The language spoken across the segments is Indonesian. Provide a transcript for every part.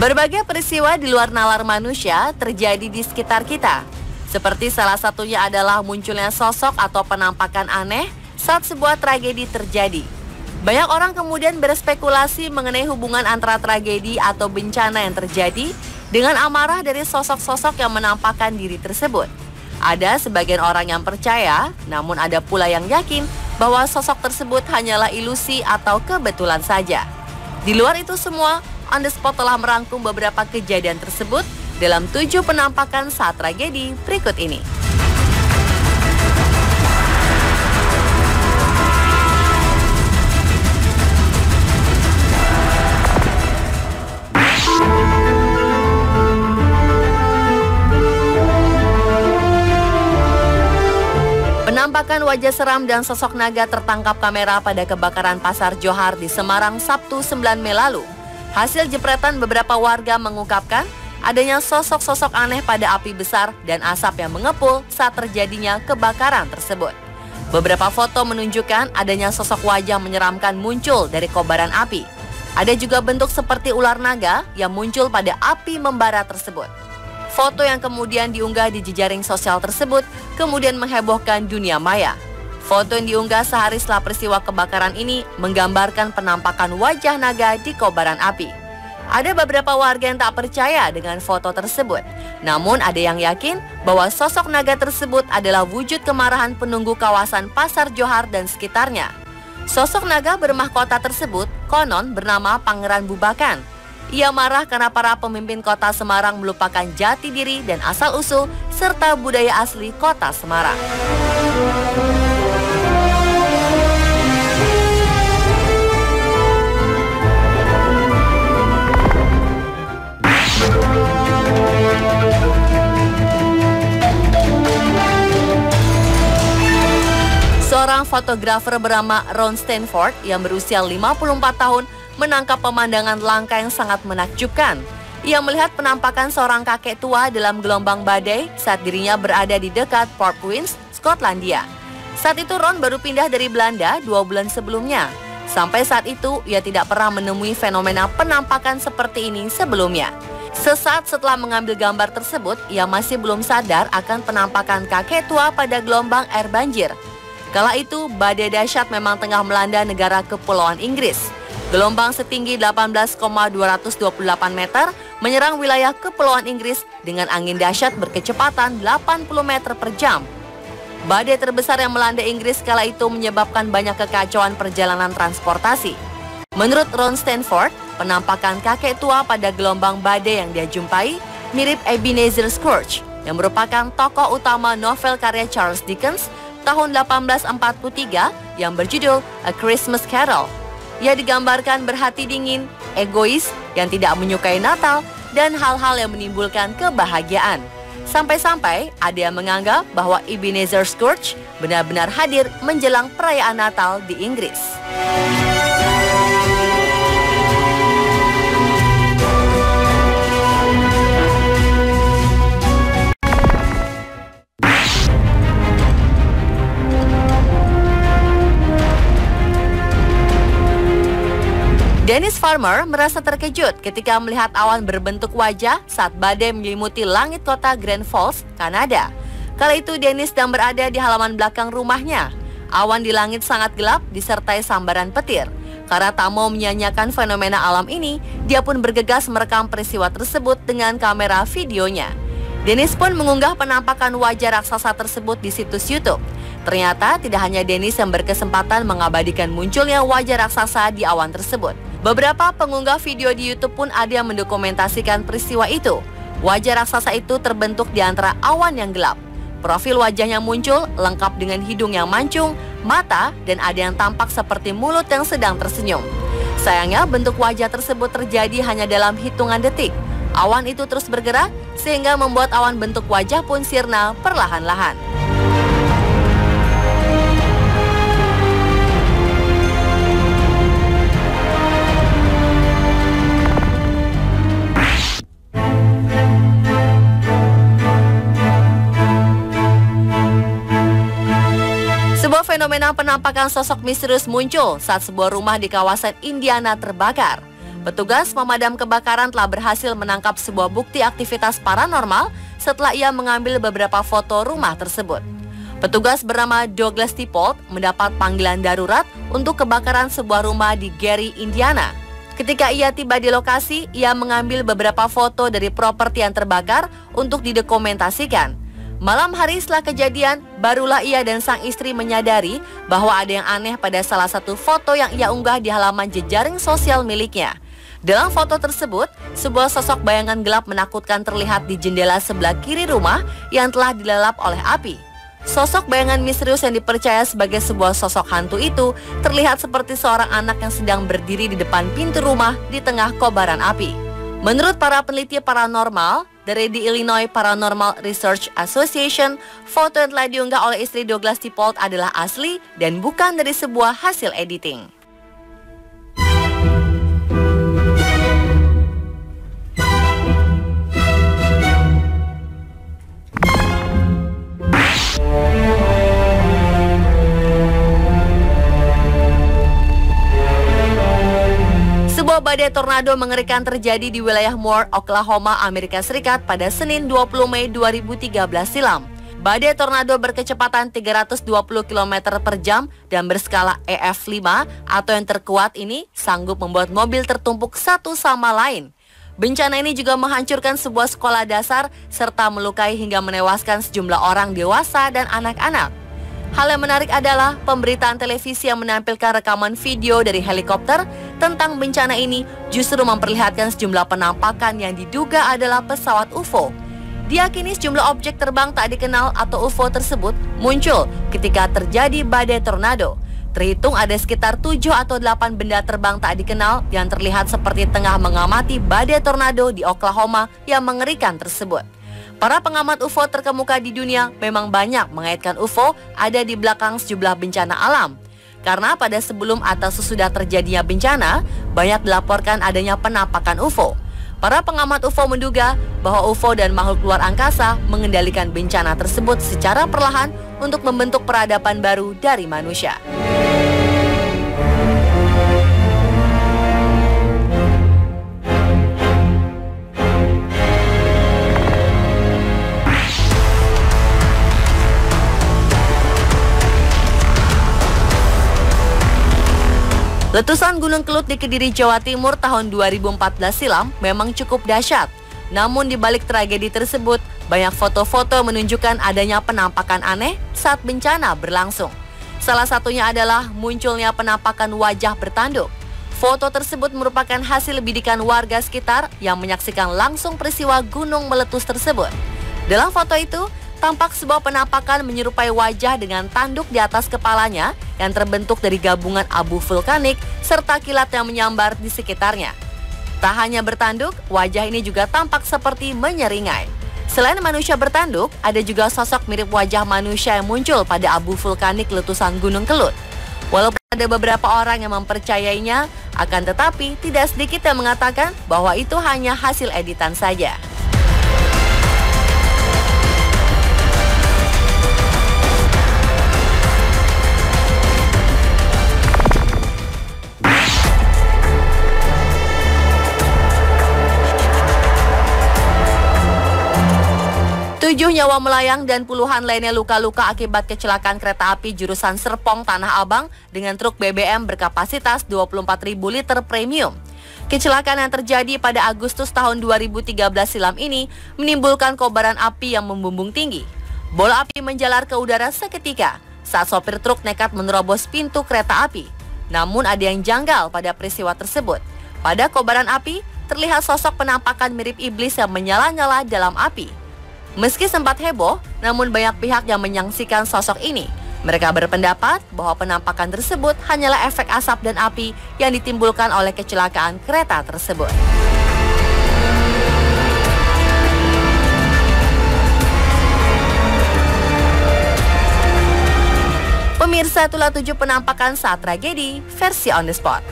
Berbagai peristiwa di luar nalar manusia terjadi di sekitar kita. Seperti salah satunya adalah munculnya sosok atau penampakan aneh saat sebuah tragedi terjadi. Banyak orang kemudian berspekulasi mengenai hubungan antara tragedi atau bencana yang terjadi dengan amarah dari sosok-sosok yang menampakkan diri tersebut. Ada sebagian orang yang percaya, namun ada pula yang yakin bahwa sosok tersebut hanyalah ilusi atau kebetulan saja. Di luar itu semua, On The Spot telah merangkum beberapa kejadian tersebut dalam 7 penampakan saat tragedi berikut ini. Penampakan wajah seram dan sosok naga tertangkap kamera pada kebakaran Pasar Johar di Semarang Sabtu 9 Mei lalu. Hasil jepretan beberapa warga mengungkapkan adanya sosok-sosok aneh pada api besar dan asap yang mengepul saat terjadinya kebakaran tersebut. Beberapa foto menunjukkan adanya sosok wajah menyeramkan muncul dari kobaran api. Ada juga bentuk seperti ular naga yang muncul pada api membara tersebut. Foto yang kemudian diunggah di jejaring sosial tersebut kemudian menghebohkan dunia maya. Foto yang diunggah sehari setelah peristiwa kebakaran ini menggambarkan penampakan wajah naga di kobaran api. Ada beberapa warga yang tak percaya dengan foto tersebut. Namun ada yang yakin bahwa sosok naga tersebut adalah wujud kemarahan penunggu kawasan Pasar Johar dan sekitarnya. Sosok naga bermahkota tersebut konon bernama Pangeran Bubakan. Ia marah karena para pemimpin kota Semarang melupakan jati diri dan asal-usul serta budaya asli kota Semarang. Seorang fotografer bernama Ron Stanford yang berusia 54 tahun menangkap pemandangan langka yang sangat menakjubkan. Ia melihat penampakan seorang kakek tua dalam gelombang badai saat dirinya berada di dekat Port Queens, Skotlandia. Saat itu Ron baru pindah dari Belanda 2 bulan sebelumnya. Sampai saat itu ia tidak pernah menemui fenomena penampakan seperti ini sebelumnya. Sesaat setelah mengambil gambar tersebut, ia masih belum sadar akan penampakan kakek tua pada gelombang air banjir. Kala itu, badai dahsyat memang tengah melanda negara Kepulauan Inggris. Gelombang setinggi 18,228 meter menyerang wilayah Kepulauan Inggris dengan angin dahsyat berkecepatan 80 meter per jam. Badai terbesar yang melanda Inggris kala itu menyebabkan banyak kekacauan perjalanan transportasi. Menurut Ron Stanford, penampakan kakek tua pada gelombang badai yang dia jumpai mirip Ebenezer Scrooge, yang merupakan tokoh utama novel karya Charles Dickens tahun 1843 yang berjudul A Christmas Carol. Ia digambarkan berhati dingin, egois, yang tidak menyukai Natal, dan hal-hal yang menimbulkan kebahagiaan. Sampai-sampai ada yang menganggap bahwa Ebenezer Scrooge benar-benar hadir menjelang perayaan Natal di Inggris. Dennis Farmer merasa terkejut ketika melihat awan berbentuk wajah saat badai menyelimuti langit kota Grand Falls, Kanada. Kala itu Dennis sedang berada di halaman belakang rumahnya. Awan di langit sangat gelap disertai sambaran petir. Karena tak mau menyanyiakan fenomena alam ini, dia pun bergegas merekam peristiwa tersebut dengan kamera videonya. Dennis pun mengunggah penampakan wajah raksasa tersebut di situs YouTube. Ternyata tidak hanya Dennis yang berkesempatan mengabadikan munculnya wajah raksasa di awan tersebut. Beberapa pengunggah video di YouTube pun ada yang mendokumentasikan peristiwa itu. Wajah raksasa itu terbentuk di antara awan yang gelap. Profil wajahnya muncul lengkap dengan hidung yang mancung, mata, dan ada yang tampak seperti mulut yang sedang tersenyum. Sayangnya bentuk wajah tersebut terjadi hanya dalam hitungan detik. Awan itu terus bergerak sehingga membuat awan bentuk wajah pun sirna perlahan-lahan. Sebuah fenomena penampakan sosok misterius muncul saat sebuah rumah di kawasan Indiana terbakar. Petugas pemadam kebakaran telah berhasil menangkap sebuah bukti aktivitas paranormal setelah ia mengambil beberapa foto rumah tersebut. Petugas bernama Douglas Tippold mendapat panggilan darurat untuk kebakaran sebuah rumah di Gary, Indiana. Ketika ia tiba di lokasi, ia mengambil beberapa foto dari properti yang terbakar untuk didokumentasikan. Malam hari setelah kejadian, barulah ia dan sang istri menyadari bahwa ada yang aneh pada salah satu foto yang ia unggah di halaman jejaring sosial miliknya. Dalam foto tersebut, sebuah sosok bayangan gelap menakutkan terlihat di jendela sebelah kiri rumah yang telah dilalap oleh api. Sosok bayangan misterius yang dipercaya sebagai sebuah sosok hantu itu terlihat seperti seorang anak yang sedang berdiri di depan pintu rumah di tengah kobaran api. Menurut para peneliti paranormal dari The Illinois Paranormal Research Association, foto yang telah diunggah oleh istri Douglas Tippold adalah asli dan bukan dari sebuah hasil editing. Sebuah badai tornado mengerikan terjadi di wilayah Moore, Oklahoma, Amerika Serikat pada Senin 20 Mei 2013 silam. Badai tornado berkecepatan 320 km per jam dan berskala EF5 atau yang terkuat ini sanggup membuat mobil tertumpuk satu sama lain. Bencana ini juga menghancurkan sebuah sekolah dasar serta melukai hingga menewaskan sejumlah orang dewasa dan anak-anak. Hal yang menarik adalah pemberitaan televisi yang menampilkan rekaman video dari helikopter tentang bencana ini justru memperlihatkan sejumlah penampakan yang diduga adalah pesawat UFO. Diyakini sejumlah objek terbang tak dikenal atau UFO tersebut muncul ketika terjadi badai tornado. Terhitung ada sekitar 7 atau 8 benda terbang tak dikenal yang terlihat seperti tengah mengamati badai tornado di Oklahoma yang mengerikan tersebut. Para pengamat UFO terkemuka di dunia memang banyak mengaitkan UFO ada di belakang sejumlah bencana alam. Karena pada sebelum atau sesudah terjadinya bencana, banyak dilaporkan adanya penampakan UFO. Para pengamat UFO menduga bahwa UFO dan makhluk luar angkasa mengendalikan bencana tersebut secara perlahan untuk membentuk peradaban baru dari manusia. Letusan Gunung Kelut di Kediri, Jawa Timur tahun 2014 silam memang cukup dahsyat. Namun di balik tragedi tersebut, banyak foto-foto menunjukkan adanya penampakan aneh saat bencana berlangsung. Salah satunya adalah munculnya penampakan wajah bertanduk. Foto tersebut merupakan hasil bidikan warga sekitar yang menyaksikan langsung peristiwa gunung meletus tersebut. Dalam foto itu, tampak sebuah penampakan menyerupai wajah dengan tanduk di atas kepalanya yang terbentuk dari gabungan abu vulkanik serta kilat yang menyambar di sekitarnya. Tak hanya bertanduk, wajah ini juga tampak seperti menyeringai. Selain manusia bertanduk, ada juga sosok mirip wajah manusia yang muncul pada abu vulkanik letusan Gunung Kelut. Walaupun ada beberapa orang yang mempercayainya, akan tetapi tidak sedikit yang mengatakan bahwa itu hanya hasil editan saja. Tujuh nyawa melayang dan puluhan lainnya luka-luka akibat kecelakaan kereta api jurusan Serpong Tanah Abang dengan truk BBM berkapasitas 24.000 liter premium. Kecelakaan yang terjadi pada Agustus tahun 2013 silam ini menimbulkan kobaran api yang membumbung tinggi. Bola api menjalar ke udara seketika saat sopir truk nekat menerobos pintu kereta api. Namun ada yang janggal pada peristiwa tersebut. Pada kobaran api, terlihat sosok penampakan mirip iblis yang menyala-nyala dalam api. Meski sempat heboh, namun banyak pihak yang menyaksikan sosok ini. Mereka berpendapat bahwa penampakan tersebut hanyalah efek asap dan api yang ditimbulkan oleh kecelakaan kereta tersebut. Pemirsa, itulah 7 penampakan saat tragedi versi on the spot.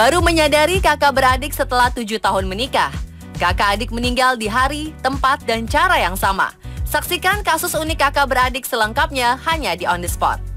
Baru menyadari kakak beradik setelah 7 tahun menikah. Kakak adik meninggal di hari, tempat, dan cara yang sama. Saksikan kasus unik kakak beradik selengkapnya hanya di On The Spot.